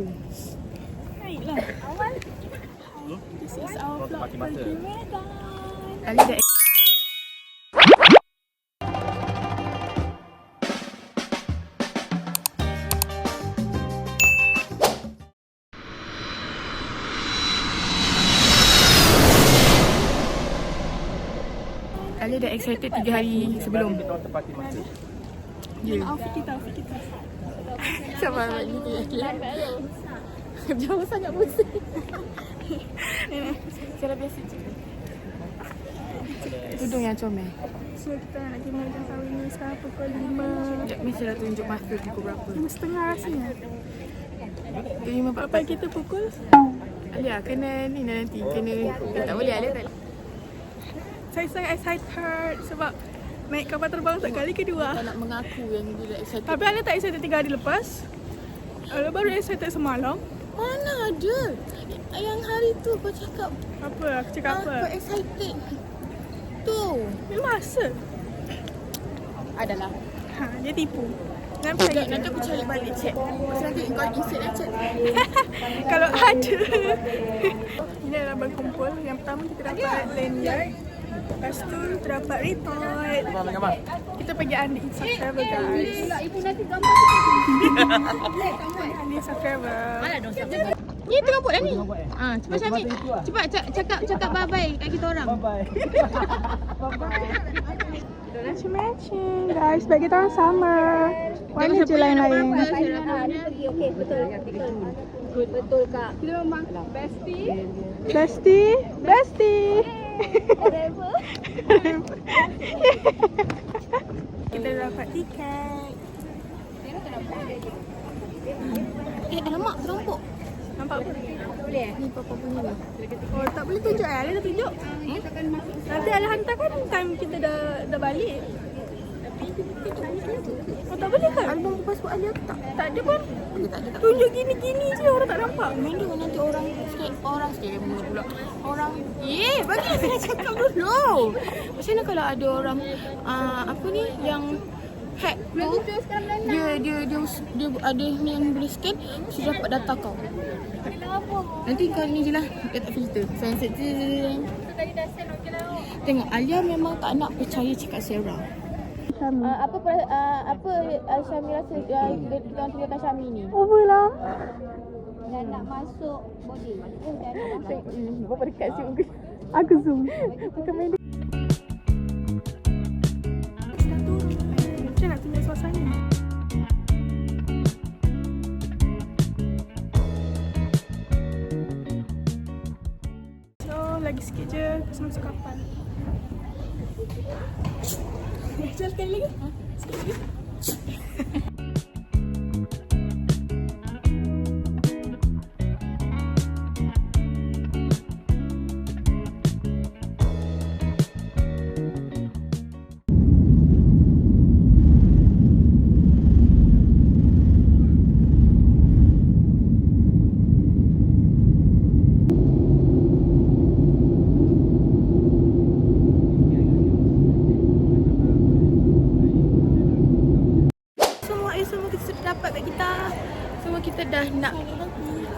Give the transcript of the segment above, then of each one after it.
Naiklah. Awal. This is our vlog pergi Medan. Kali dah Kali dah excited 3 hari sebelum. Ya. Outfit kita. Sabar bagi tu ya. Jauh sangat pusing. Cara biasa je. Tudung yang comel. So kita nak pergi Medan tahun ni sekarang pukul 5. Sekejap, mesti dah tunjuk masa pukul berapa. 5.30 rasanya. Pukul 5.44. Bapak kita pukul. Alia kena ni nanti. Kena tak boleh Alia tak. Saya sangat excited sebab naik kapal terbang untuk kali kedua. Tak nak mengaku yang dia excited. Tapi Alia tak excited 3 hari lepas. Alia baru excited semalam. Mana ada? Yang hari tu kau cakap Apa? Aku cakap apa? kau excited. Tu. Ni masa. Adalah. Ha, dia tipu. Nampak Sekejap, lagi nanti aku cari balik chat. Pasal nanti kau insert dan chat. kalau ada. Ini adalah berkumpul. Yang pertama kita dapat lanyard. Lepas tu terdapat retort. Kita pergi Andi Insa Travel guys. Ibu nanti gambar. Andi Insa Travel. Ni tengah buat dah ni. Cepat Syamil. Cepat cakap bye-bye kat kita orang. Matching guys. Bagi kita orang sama. Warna je lain-lain. Betul Kak. Kita memang bestie. Bestie. Forever. Kita dapat tiket. Alamak, terlampuk. Nampak apa? Ni papa punya ni. Oh, tak boleh tunjuk Dia dah tunjuk. Nanti Alia hantarkan time kita dah balik. Oh, tak boleh kan? Album pasport Alia tak? Tak ada pun. Tak ada. Tunjuk gini-gini je orang tak nampak. Mana nanti orang sikit pula. Orang bagi saya cakap dulu. Macam mana kalau ada orang apa ni yang hack tu dia ada ni yang boleh scan sudah dapat data kau. Nanti kau ni je lah letak filter. Sunset je. Tengok Alia memang tak nak percaya cakap Sarah. Apa Syamil rasa dia orang tinggalkan Syamil ni? Over lah. Dah nak masuk body. Bapak dekat situ. Aku zoom. Bukan main. Macam nak tunjuk suasana. So, lagi sikit je pasal masuk kapal. Jalan sekali lagi? Sikit lagi?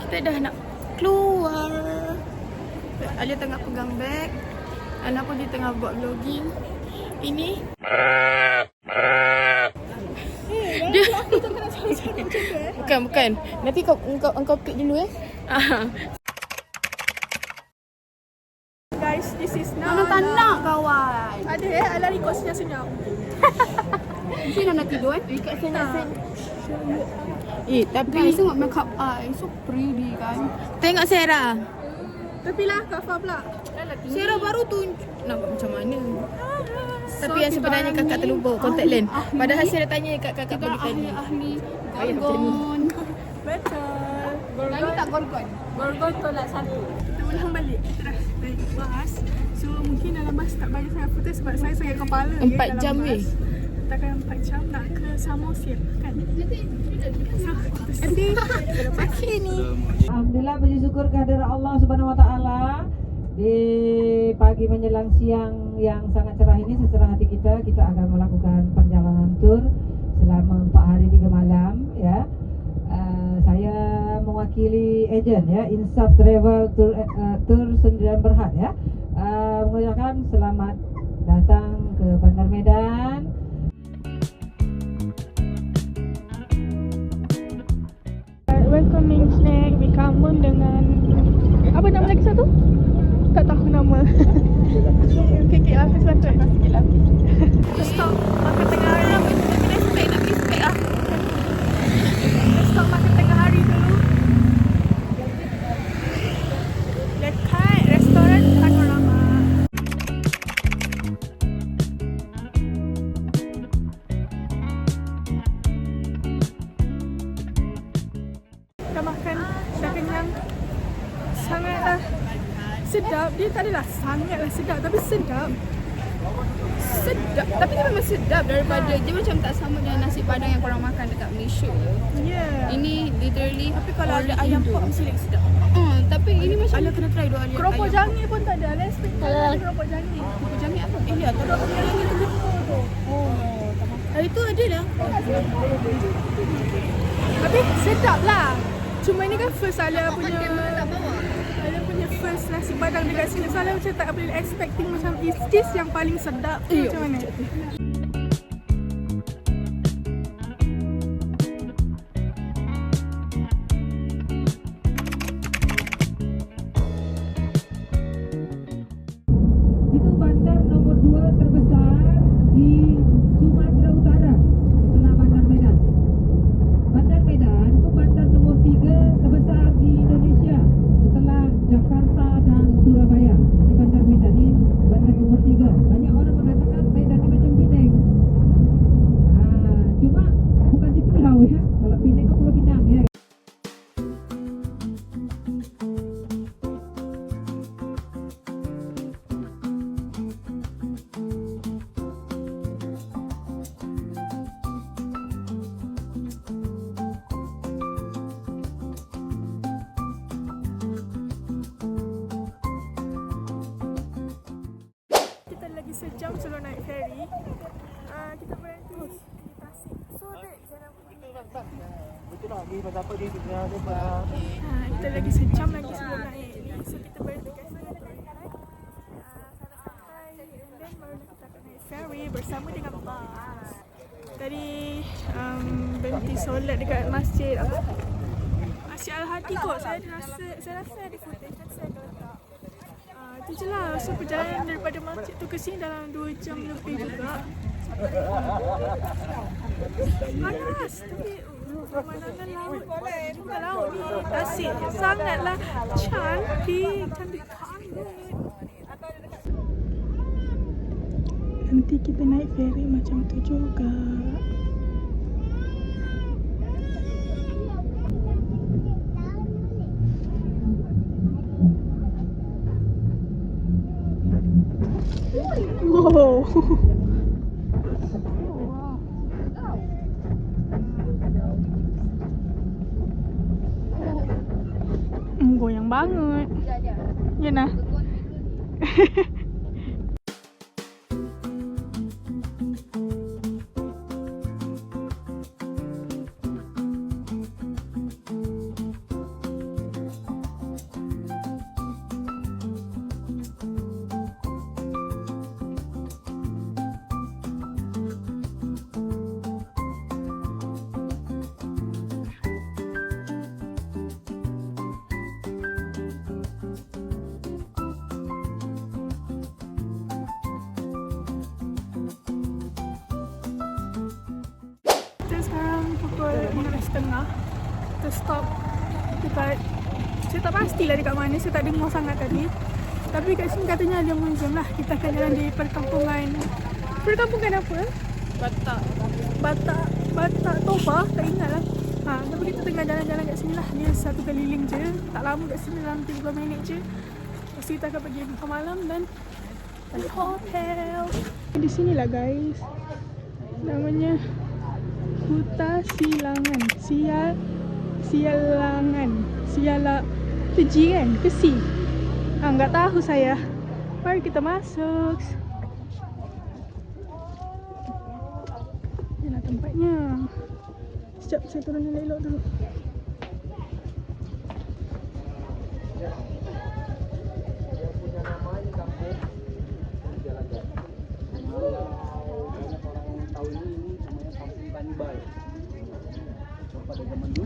Kita dah nak keluar. Alia tengah pegang beg. Ana pun dia tengah buat vlogging. Ini dia bukan. Nanti kau klik dulu Guys, this is now. Mana tak nak kawan. Ada ala record senyap-senyap. Mesti nak tidur dekat senyap-senyap. Tapi tengok makeup eye so pretty kan. Tengok Sarah. Tapi lah Kafah pula. Sarah baru tunjuk nampak macam mana. Tapi yang sebenarnya kakak terlupa contact lens. Padahal Sarah tanya kat kakak tadi. Ahli Gorgon. Betul. Lagi tak gorgon. Gorgon tolak satu. Kita ulang balik. Kita dah naik bas. So mungkin dalam bas tak banyak sangat footage sebab saya sangat kepala. 4 jam weh. Kita akan 4 jam nak ke Samosir kan. Nanti pagi ni. Alhamdulillah puji syukur kehadirat Allah Subhanahu wa taala di pagi menjelang siang yang sangat cerah ini secerah hati kita akan melakukan perjalanan tur selama 4 hari 3 malam ya. Saya mewakili ejen ya, Insaf Travel Tour Sendirian Berhad ya, mengucapkan selamat datang ke Bandar Medan. Welcoming snack Bikamun dengan apa nama lagi satu? Tak tahu nama. Kekek lapis Selatan. Kekek lapis. Kita stop makan tengah hari. Kita stop makan tengah hari dulu. Dekat restoran Panorama. Dah makan, dah kenyang. Sangatlah sedap. Dia tak adalah sangatlah sedap, tapi sedap. Sedap. Tapi dia memang sedap daripada dia macam tak sama dengan nasi padang yang korang makan dekat Malaysia. Yeah. Ini literally Tapi kalau ada ayam pop mesti lagi sedap. tapi ini macam Ala kena try dua ayam. Keropok jangi pun tak ada. Let's take ada keropok jangi. Keropok jangi apa? Ya, keropok jangi tu jumpa tu. Itu ada lah. Tapi sedap lah. Cuma ni kan first Alia punya Tak bawa. Alia punya first nasi padang dekat sini. So Alia macam tak boleh expecting macam is this yang paling sedap tu macam mana. Itu bandar nomor 2 terbesar di Sumatera Utara setelah Bandar Medan. Bandar Medan itu bandar nomor 3 terbesar di Indonesia setelah Jakarta dan Surabaya. Jadi Bandar Medan ini bandar nomor 3. Banyak orang mengatakan Medan ini macam Penang. Cuma bukan di pulau ya. Kalau Penang kan Pulau Pinang ya. Kita lagi sejam sebelum naik ferry. Kita berhenti di Tasik. So that kita lagi sejam lagi sebelum naik ni. So kita berhenti kat sini untuk rehat. Santai-santai and then baru kita akan naik ferry bersama dengan bas. Tadi berhenti solat dekat masjid apa? Masjid Al-Hadi kot. Saya rasa ada footage kan saya akan letak. Itu je lah. So perjalanan daripada masjid tu ke sini dalam 2 jam lebih juga. Panas tapi pemandangan laut. Cuma laut ni Tasik sangatlah cantik banget. Nanti kita naik ferry macam tu juga. Wow. Goyang banget. Ya nah. Sekarang pukul 6.30. Kita stop dekat, saya tak pastilah dekat mana, saya tak dengar sangat tadi. Tapi kat sini katanya ada museum lah. Kita akan jalan di perkampungan. Perkampungan apa? Batak Toba, tak ingat lah. Tapi kita tengah jalan-jalan kat sini lah. Dia satu keliling je, tak lama kat sini, dalam 30 minit je. Lepas kita akan pergi makan malam dan balik hotel. Di sini lah guys. Namanya Huta Silangan. Siala Keji kan? Kesi. Enggak tahu saya. Mari kita masuk. Inilah tempatnya. Sekejap saya turun yang elok dulu.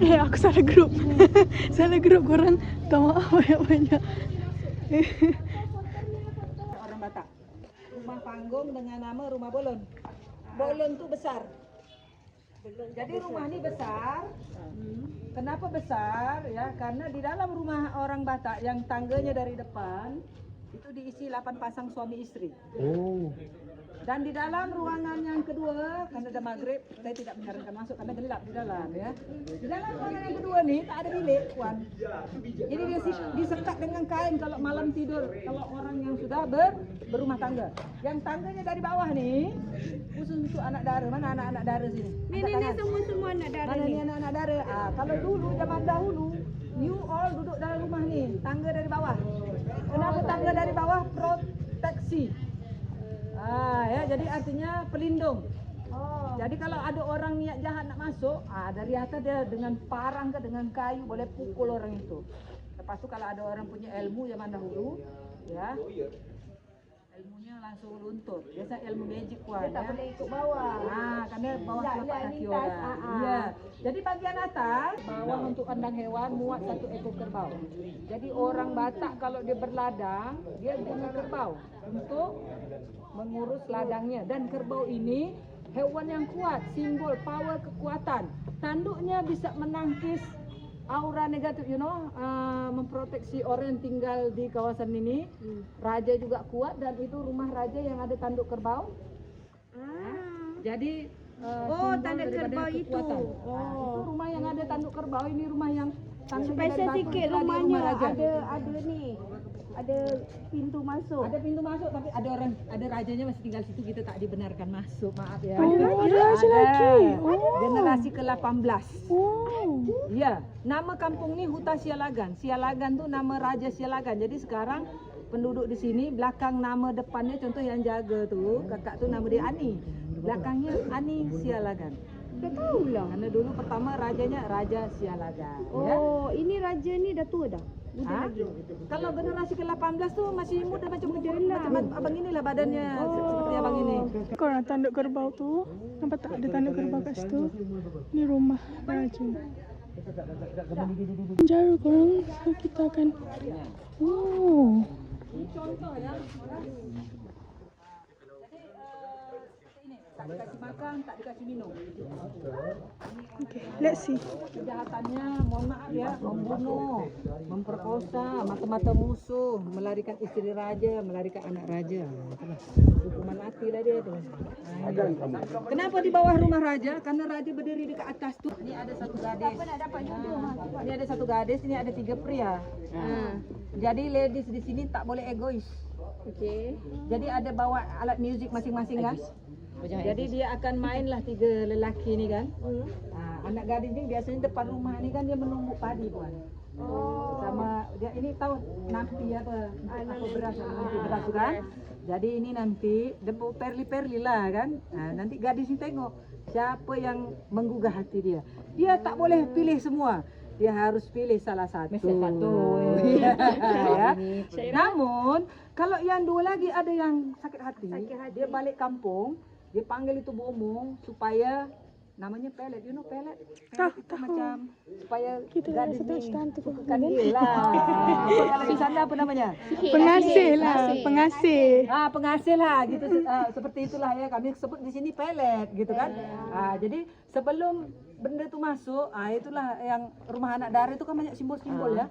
Aku salah grup. Salah grup korang. Minta maaf banyak-banyak. Orang Batak. Rumah panggung dengan nama Rumah Bolon. Bolon tu besar. Jadi rumah ni besar. Kenapa besar? Ya, karena di dalam rumah orang Batak yang tangganya dari depan itu diisi 8 pasang suami istri. Oh. Dan di dalam ruangan yang kedua, karena dah maghrib, saya tidak menyarankan masuk karena gelap di dalam ya. Di dalam ruangan yang kedua ni tak ada bilik, Puan. Jadi dia disekat dengan kain kalau malam tidur, kalau orang yang sudah berumah tangga. Yang tangganya dari bawah ni, khusus untuk anak dara. Mana anak-anak dara sini? Ni semua anak dara Mana ni. ni anak-anak dara? Kalau dulu, zaman dahulu, you all duduk dalam rumah ni, tangga dari bawah. Kenapa tangga dari bawah? Proteksi. Ya, jadi artinya pelindung. Jadi kalau ada orang niat jahat nak masuk, dari atas dia dengan parang ke dengan kayu boleh pukul orang itu. Lepas tu kalau ada orang punya ilmu zaman dahulu, ya, ilmunya langsung luntur. Biasa ilmu magic Puan. Dia tak boleh ikut bawah. Karena bawah telapak kaki orang. Iya. Jadi bagian atas bawah untuk kandang hewan muat 1 ekor kerbau. Jadi orang Batak kalau dia berladang, dia punya kerbau untuk mengurus ladangnya. Dan kerbau ini hewan yang kuat, simbol power kekuatan. Tanduknya bisa menangkis aura negatif, memproteksi orang yang tinggal di kawasan ini. Raja juga kuat dan itu rumah raja yang ada tanduk kerbau. Jadi simbol tanda daripada kerbau itu. kekuatan. Itu rumah yang ada tanduk kerbau, ini rumah yang Special sikit rumahnya ada ni. Ada pintu masuk. Ada pintu masuk tapi ada rajanya masih tinggal situ, kita tak dibenarkan masuk. Maaf ya. Ada raja lagi. Generasi ke-18. Oh. Ya, nama kampung ni Huta Sialagan. Sialagan tu nama Raja Sialagan. Jadi sekarang penduduk di sini belakang nama depannya contoh yang jaga tu, kakak tu nama dia Ani. Belakangnya Ani Sialagan. Tak tahulah. Karena dulu pertama rajanya Raja Sialagan. Oh, ini raja ni dah tua dah. Muda lagi. Kalau generasi ke-18 tu masih muda macam abang inilah badannya seperti abang ini. Korang tanduk kerbau tu. Nampak tak ada tanduk kerbau kat situ? Ni rumah raja. Penjara korang. So kita akan. Oh. Ini contoh ya. Tak dikasih makan, tak dikasih minum. Okay, let's see. Kejahatannya, mohon maaf ya, membunuh, memperkosa, mata-mata musuh, melarikan istri raja, melarikan anak raja. Itulah hukuman mati lah dia tu. Kenapa di bawah rumah raja? Karena raja berdiri di atas tu. Ini ada satu gadis. Ini ada satu gadis, ini ada 3 pria. Jadi ladies di sini tak boleh egois. Okey. Jadi ada bawa alat muzik masing-masing kan? Jadi dia akan mainlah 3 lelaki ni kan. Anak gadis ni biasanya depan rumah ni kan dia menumbuk padi Puan. Sama dia ini tahu nampi apa beras tu kan. Jadi ini nanti dia perli-perli lah kan. Nanti gadis ni tengok siapa yang menggugah hati dia. Dia tak boleh pilih semua. Dia harus pilih salah satu. Ya. Namun kalau yang 2 lagi ada yang sakit hati. Dia balik kampung. Dia panggil itu bomong supaya namanya pelet, you know pelet? Pelet itu macam supaya gadis ni sukakan dia lah. Kalau di sana apa namanya? Pengasih lah, pengasih. Pengasih lah gitu. Seperti itulah ya kami sebut di sini pelet gitu kan. Jadi sebelum benda itu masuk, itulah yang rumah anak dara itu kan banyak simbol-simbol ya.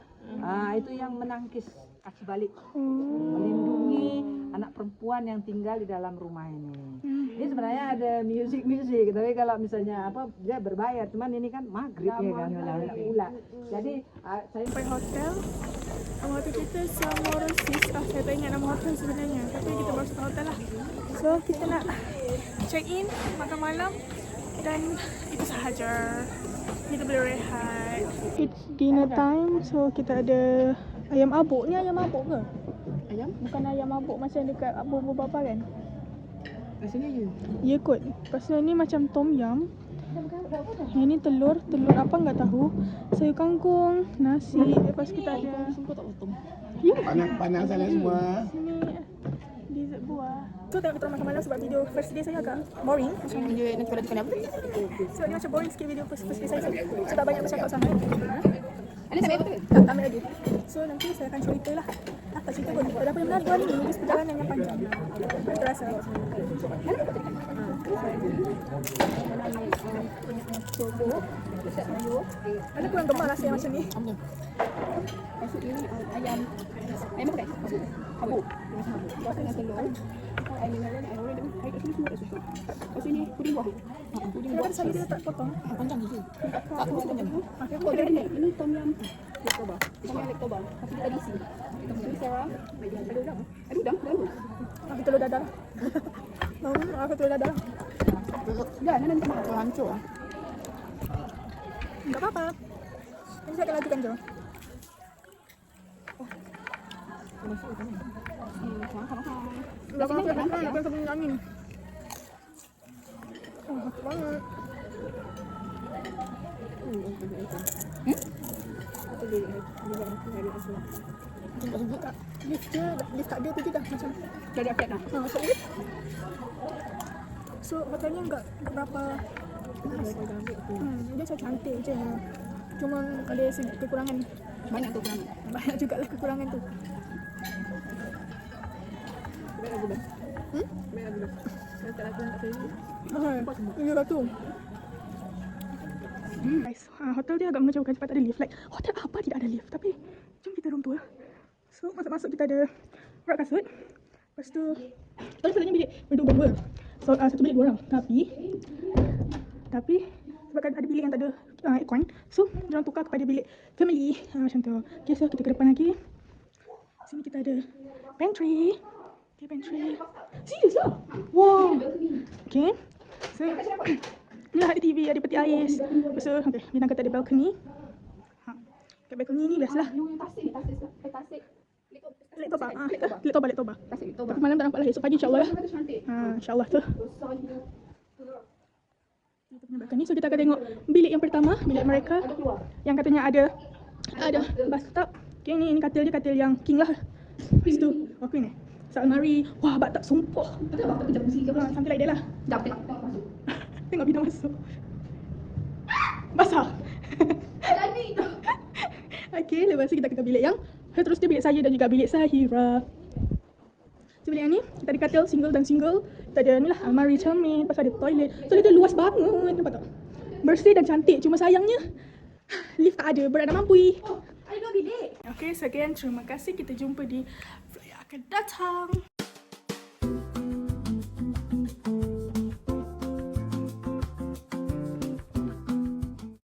Itu yang menangkis kaki balik, melindungi anak perempuan yang tinggal di dalam rumah ini. Ini sebenarnya ada musik, tapi kalau misalnya dia berbayar, cuman ini kan maghrib ya kan, pula. Jadi saya Sampai hotel. Nama hotel kita Samora Sis. Saya tak ingat nama hotel sebenarnya, tapi kita baru sampai hotel lah. So kita nak check in, makan malam dan itu sahaja. Kita boleh rehat. It's dinner time, so kita ada ayam abuk. Ni ayam abuk ke? Ayam? Bukan ayam abuk macam dekat abuk bapa kan? rasanya ya. Ya kot. Lepas tu ni macam tom yum. Yang ni telur apa enggak tahu. Sayur kangkung, nasi. Lepas kita ada Panas-panas sana semua. sini di dessert buah. So tengok kita makan malam sebab video first day saya agak boring. Macam Dia nanti pada tekan apa? sebab dia macam boring sikit video first day saya. So tak banyak bercakap sangat. Ada sampai apa tu? Tak ambil lagi. So nanti saya akan cerita lah. Tak cerita pun. Tak ada apa yang menarik ni. Just perjalanan yang panjang. Apa terasa? Mana kurang gemar rasa yang macam ni. Masuk ni ayam. Ayam apa? Habuk. Kuasa dengan telur. Ayam dengan ayam orang dia air kat sini semua tak susu. Kat sini puding buah. Puding buah. Kenapa saya dia tak potong? Panjang je. Tak pun panjang. Okay, Oh, dia ada ni. Ini tom yum lektoba. Tom yum lektoba. Tapi dia ada isi. Ini Sarah. Ada udang. Ada udang. Ada udang. Aku telur dadar. Aku telur dadar. Dah, Nana minta maaf. Hancur lah. Tak apa-apa. Nanti saya akan lajukan je. Belakang aku nak makan, aku nak minum angin. Oh, hot banget. Lift dia, lift kat dia tu je dah macam Dah ada update dah. masuk lift. So hotelnya enggak berapa dia macam cantik je. Cuma ada sedikit kekurangan. Banyak tu kurang. Banyak jugalah kekurangan tu. Ini batu. Guys, hotel dia agak mengecewakan sebab tak ada lift. Like, hotel apa tidak ada lift? Tapi, jom kita room tour. So, masuk-masuk kita ada rak kasut. Lepas tu, tadi sebenarnya bilik berdua. So, satu bilik 2 orang. Tapi, sebabkan ada bilik yang tak ada aircon, so, diorang tukar kepada bilik family. Macam tu. Okay, so kita ke depan lagi. Sini kita ada pantry. Okay, pantry. Serius lah? Wow. Okay. So, ni lah ada TV, ada peti ais. Lepas tu, okay, bintang kata ada balcony. Kat balcony ni biasalah. Tasik. Lektoba. Lektoba. Tasik lektoba. Tapi malam tak nampak lah. Esok pagi insyaAllah lah. Cantik. InsyaAllah tu. Kita punya balcony. So, kita akan tengok bilik yang pertama. Bilik mereka. Yang katanya ada bathtub. Okay, ni katil dia, katil yang king lah. Lepas tu, queen eh. So, almari. Wah, bathtub sumpah. Betul tak? Kita musik ke apa? Something like that lah. Dah tengok masuk. Tengok bina masuk. Basah. Jadi tu. Okay, lepas tu kita ke bilik yang seterusnya bilik saya dan juga bilik Sahira. So, bilik yang ni, kita ada katil single dan single. Kita ada ni lah, almari cermin, lepas ada toilet. So, dia luas banget, nampak tak? Bersih dan cantik. Cuma sayangnya, lift tak ada, berat nak mampu. Ada 2 bilik. Okay, sekian. Terima kasih. Kita jumpa di vlog yang akan datang.